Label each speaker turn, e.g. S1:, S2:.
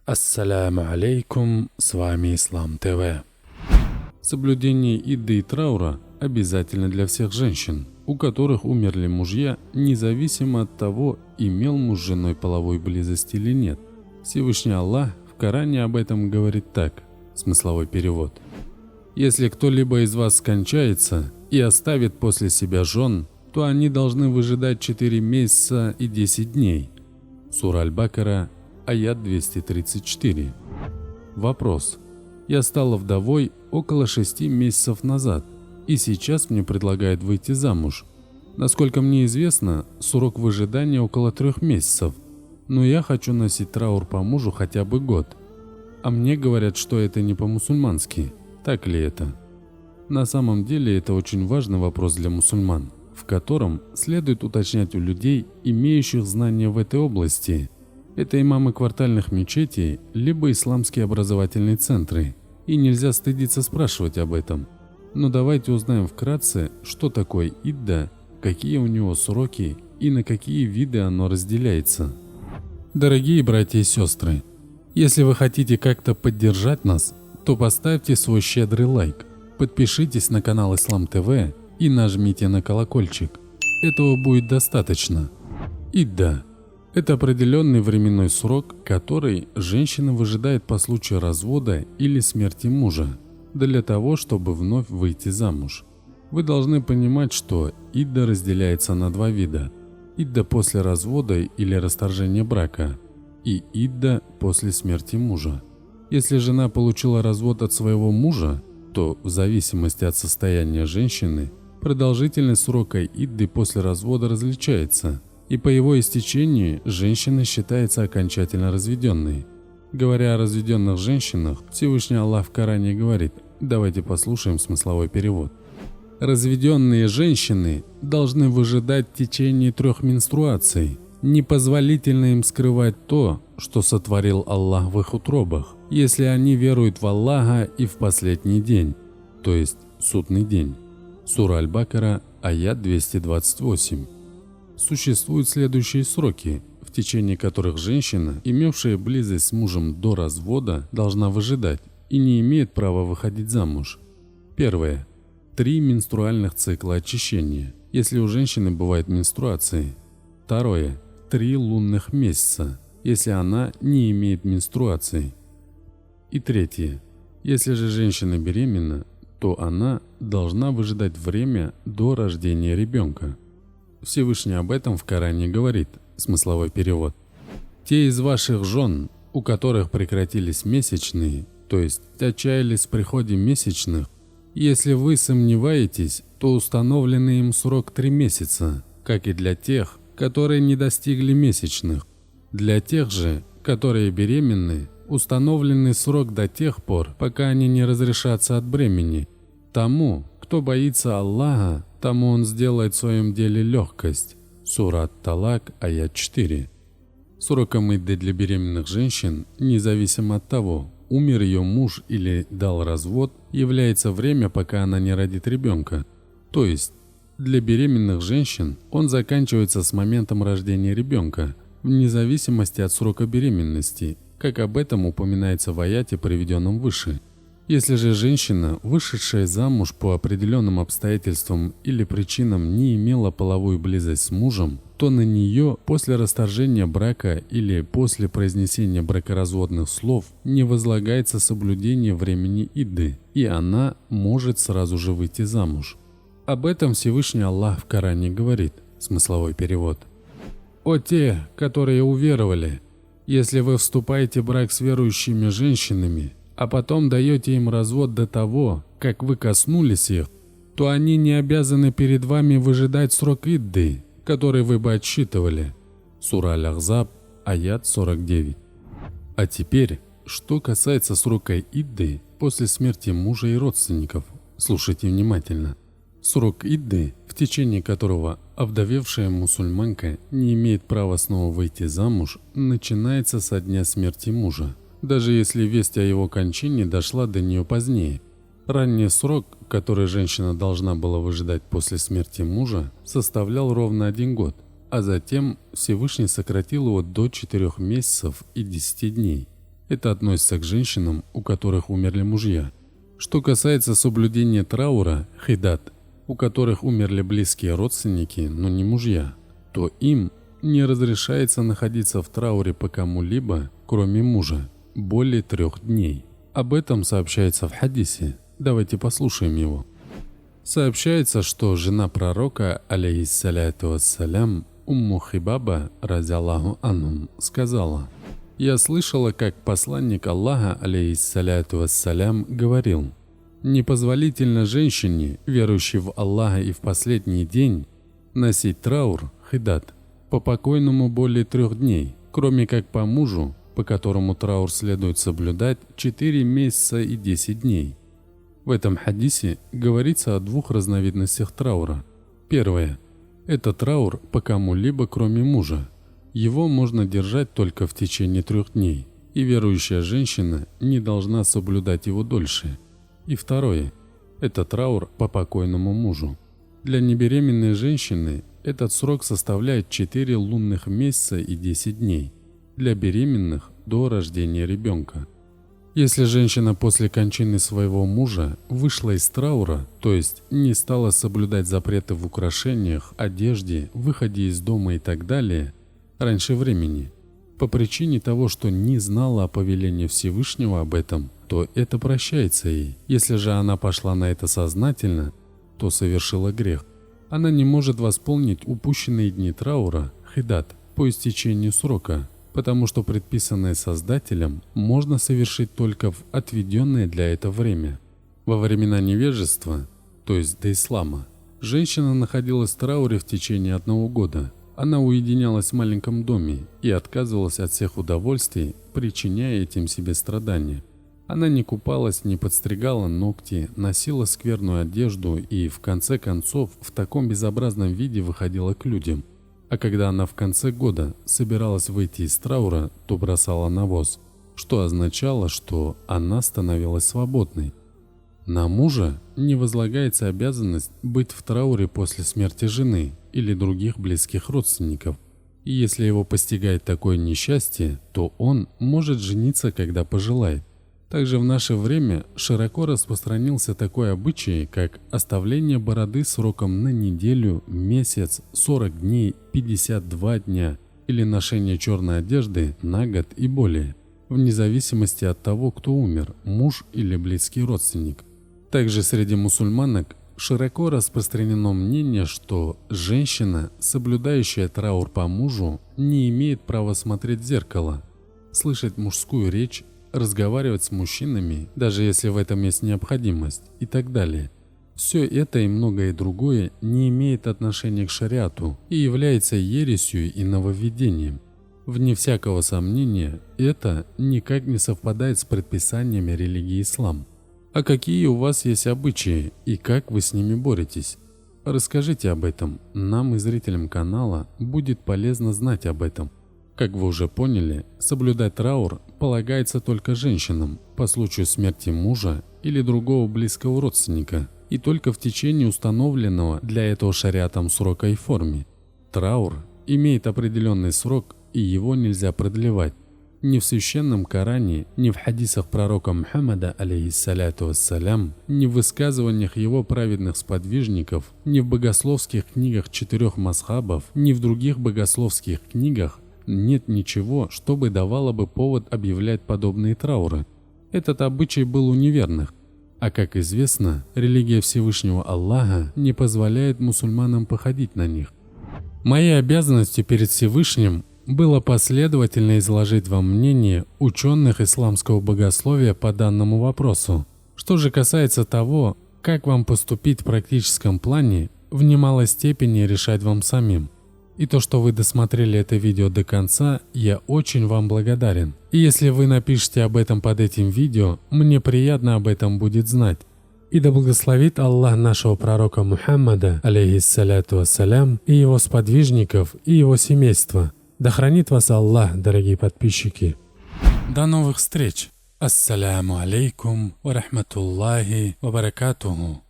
S1: Ассаляму алейкум, с вами Ислам ТВ. Соблюдение идды и траура обязательно для всех женщин, у которых умерли мужья, независимо от того, имел муж с женой половой близость или нет. Всевышний Аллах в Коране об этом говорит так, смысловой перевод. Если кто-либо из вас скончается и оставит после себя жен, то они должны выжидать 4 месяца и 10 дней. Сура Аль-Бакара, аят 234. Вопрос. Я стала вдовой около 6 месяцев назад, и сейчас мне предлагают выйти замуж. Насколько мне известно, срок выжидания около 3 месяцев, но я хочу носить траур по мужу хотя бы год. А мне говорят, что это не по-мусульмански. Так ли это? На самом деле это очень важный вопрос для мусульман, в котором следует уточнять у людей, имеющих знания в этой области. Это имамы квартальных мечетей, либо исламские образовательные центры, и нельзя стыдиться спрашивать об этом. Но давайте узнаем вкратце, что такое идда, какие у него сроки и на какие виды оно разделяется. Дорогие братья и сестры, если вы хотите как-то поддержать нас, то поставьте свой щедрый лайк, подпишитесь на канал Ислам ТВ и нажмите на колокольчик. Этого будет достаточно. Идда – это определенный временной срок, который женщина выжидает по случаю развода или смерти мужа, для того, чтобы вновь выйти замуж. Вы должны понимать, что идда разделяется на 2 вида. Идда после развода или расторжения брака и идда после смерти мужа. Если жена получила развод от своего мужа, то в зависимости от состояния женщины продолжительность срока идды после развода различается, и по его истечении женщина считается окончательно разведенной. Говоря о разведенных женщинах, Всевышний Аллах в Коране говорит, давайте послушаем смысловой перевод. Разведенные женщины должны выжидать в течение 3 менструаций. Непозволительно им скрывать то, что сотворил Аллах в их утробах, если они веруют в Аллаха и в последний день, то есть судный день. Сура Аль-Бакара, аят 228. Существуют следующие сроки, в течение которых женщина, имевшая близость с мужем до развода, должна выжидать и не имеет права выходить замуж. Первое. 3 менструальных цикла очищения, если у женщины бывают менструации. Второе. 3 лунных месяца, если она не имеет менструаций. И третье. Если же женщина беременна, то она должна выжидать время до рождения ребенка. Всевышний об этом в Коране говорит, смысловой перевод. Те из ваших жен, у которых прекратились месячные, то есть отчаялись в приходе месячных, если вы сомневаетесь, то установленный им срок 3 месяца, как и для тех, которые не достигли месячных. Для тех же, которые беременны, установленный срок до тех пор, пока они не разрешатся от бремени. Тому, кто боится Аллаха, тому он сделает в своем деле легкость. Сура Ат-Талак, аят 4. Сроком идды для беременных женщин, независимо от того, умер ее муж или дал развод, является время, пока она не родит ребенка. То есть, для беременных женщин он заканчивается с моментом рождения ребенка, вне зависимости от срока беременности, как об этом упоминается в аяте, приведенном выше. Если же женщина, вышедшая замуж по определенным обстоятельствам или причинам, не имела половую близость с мужем, то на нее после расторжения брака или после произнесения бракоразводных слов не возлагается соблюдение времени идды, и она может сразу же выйти замуж. Об этом Всевышний Аллах в Коране говорит, смысловой перевод. «О те, которые уверовали, если вы вступаете в брак с верующими женщинами, а потом даете им развод до того, как вы коснулись их, то они не обязаны перед вами выжидать срок идды, который вы бы отсчитывали». Сура Аль-Ахзаб, аят 49. А теперь, что касается срока идды после смерти мужа и родственников, слушайте внимательно. Срок идды, в течение которого овдовевшая мусульманка не имеет права снова выйти замуж, начинается со дня смерти мужа, даже если весть о его кончине дошла до нее позднее. Ранний срок, который женщина должна была выжидать после смерти мужа, составлял ровно 1 год, а затем Всевышний сократил его до 4 месяцев и 10 дней. Это относится к женщинам, у которых умерли мужья. Что касается соблюдения траура, хидат, у которых умерли близкие родственники, но не мужья, то им не разрешается находиться в трауре по кому-либо, кроме мужа, более 3 дней. Об этом сообщается в хадисе. Давайте послушаем его. Сообщается, что жена пророка, алейхиссаляту вассалям, Умму Хибаба, разиаллаху анхум, сказала: «Я слышала, как посланник Аллаха, алейхиссаляту вассалям, говорил: непозволительно женщине, верующей в Аллаха и в последний день, носить траур, хидат, по покойному более 3 дней, кроме как по мужу, по которому траур следует соблюдать 4 месяца и 10 дней». В этом хадисе говорится о 2 разновидностях траура. Первое – это траур по кому-либо, кроме мужа. Его можно держать только в течение 3 дней, и верующая женщина не должна соблюдать его дольше. И второе – это траур по покойному мужу. Для небеременной женщины этот срок составляет 4 лунных месяца и 10 дней, для беременных – до рождения ребенка. Если женщина после кончины своего мужа вышла из траура, то есть не стала соблюдать запреты в украшениях, одежде, выходе из дома и так далее, раньше времени, по причине того, что не знала о повелении Всевышнего об этом, то это прощается ей. Если же она пошла на это сознательно, то совершила грех. Она не может восполнить упущенные дни траура, хидат, по истечению срока, потому что предписанное Создателем можно совершить только в отведенное для этого время. Во времена невежества, то есть до ислама, женщина находилась в трауре в течение 1 года. Она уединялась в маленьком доме и отказывалась от всех удовольствий, причиняя этим себе страдания. Она не купалась, не подстригала ногти, носила скверную одежду и, в конце концов, в таком безобразном виде выходила к людям. А когда она в конце года собиралась выйти из траура, то бросала навоз, что означало, что она становилась свободной. На мужа не возлагается обязанность быть в трауре после смерти жены или других близких родственников. И если его постигает такое несчастье, то он может жениться, когда пожелает. Также в наше время широко распространился такой обычай, как оставление бороды сроком на неделю, месяц, 40 дней, 52 дня или ношение черной одежды на год и более, вне зависимости от того, кто умер, муж или близкий родственник. Также среди мусульманок широко распространено мнение, что женщина, соблюдающая траур по мужу, не имеет права смотреть в зеркало, слышать мужскую речь, разговаривать с мужчинами, даже если в этом есть необходимость, и так далее. Все это и многое другое не имеет отношения к шариату и является ересью и нововведением. Вне всякого сомнения, это никак не совпадает с предписаниями религии ислам. А какие у вас есть обычаи и как вы с ними боретесь? Расскажите об этом, нам и зрителям канала будет полезно знать об этом. Как вы уже поняли, соблюдать траур полагается только женщинам по случаю смерти мужа или другого близкого родственника и только в течение установленного для этого шариатом срока и форме. Траур имеет определенный срок, и его нельзя продлевать. Ни в священном Коране, ни в хадисах пророка Мухаммада, алейхиссаляту вассалям, ни в высказываниях его праведных сподвижников, ни в богословских книгах 4 мазхабов, ни в других богословских книгах нет ничего, что бы давало бы повод объявлять подобные трауры. Этот обычай был у неверных. А как известно, религия Всевышнего Аллаха не позволяет мусульманам походить на них. Моей обязанностью перед Всевышним было последовательно изложить вам мнение ученых исламского богословия по данному вопросу. Что же касается того, как вам поступить в практическом плане, в немалой степени решать вам самим. И то, что вы досмотрели это видео до конца, я очень вам благодарен. И если вы напишите об этом под этим видео, мне приятно об этом будет знать. И да благословит Аллах нашего пророка Мухаммада, алейхиссаляту вассалям, и его сподвижников, и его семейства. Да хранит вас Аллах, дорогие подписчики. До новых встреч. Ассаляму алейкум ва рахматуллахи ва баракатуху.